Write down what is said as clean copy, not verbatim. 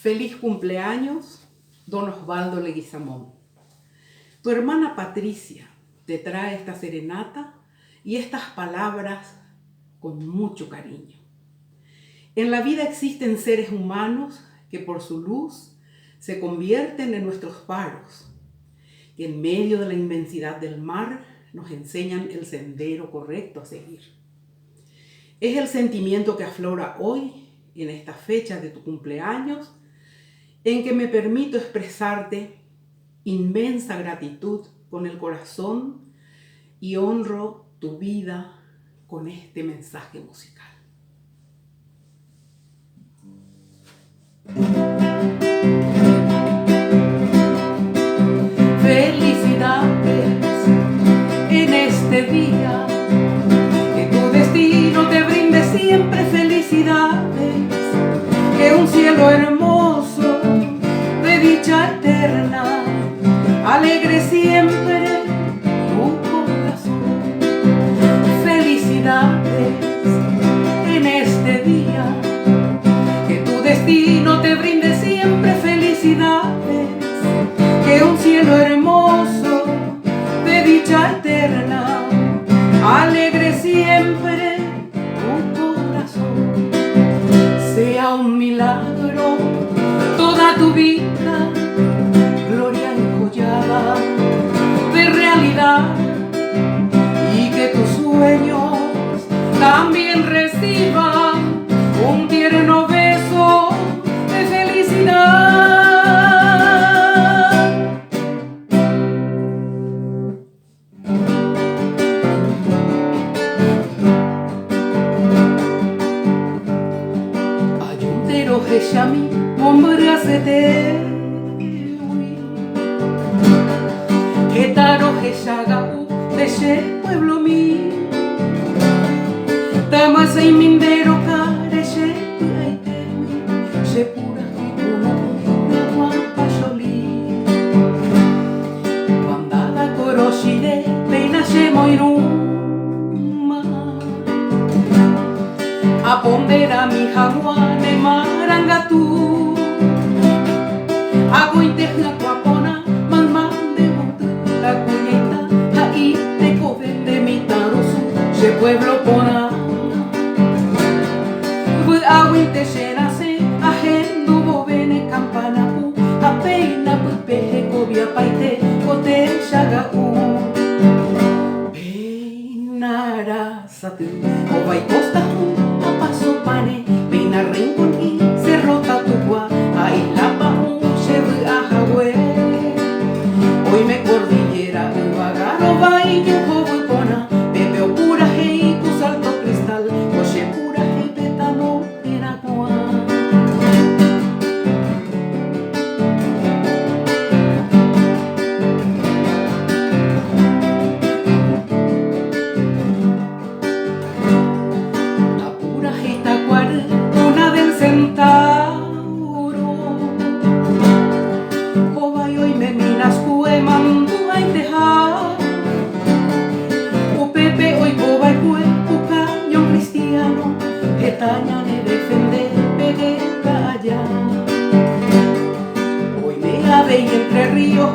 Feliz cumpleaños, don Osvaldo Leguizamón. Tu hermana Patricia te trae esta serenata y estas palabras con mucho cariño. En la vida existen seres humanos que por su luz se convierten en nuestros faros, que en medio de la inmensidad del mar nos enseñan el sendero correcto a seguir. Es el sentimiento que aflora hoy, en esta fecha de tu cumpleaños, en que me permito expresarte inmensa gratitud con el corazón y honro tu vida con este mensaje musical. Felicidades en este día, que tu destino te brinde siempre felicidades, que un cielo hermoso de dicha eterna alegre siempre tu corazón. Felicidades en este día, que tu destino te brinde siempre felicidades, que un cielo hermoso de dicha eterna alegre siempre tu corazón. Sea un milagro toda tu vida, gloria enjollada de realidad, y que tus sueños también reciban un tierno beso de felicidad. Ayuntero Heshami, hombre hacete Getaro Heshagau, de pueblo mío, Tamasa y Mindero Care, Shepuaitewi, Shepura Hikuno, Guapacholi, Bandada Koroshide, Peina Shemoiruma, Apondera mi jaguane marangatu, Aguinteja Guapona, Malmande la cuñeta, ahí te cogen de mi tarosu, se pueblo pona. Bud agüite se nace, ajendo bobene campanapu, apeina bud peje cobia paite, cote shagau. Peinara satu, ovai costa a paso pane, peina rincón y cerro tatuua, ahí la pahu, se bud ajahue. Hoy me cordillera, el vagaro va y yo jovo pona, pepe o pura hei, tu salto cristal, oye pura hei, petamo en agua. La pura hei tacuar, una del centauro, jova y hoy me miras cue mandu ay teja, o pepe hoy coba y cue, o cañón cristiano, que taña de defender pegueta allá. Hoy me ave y entre ríos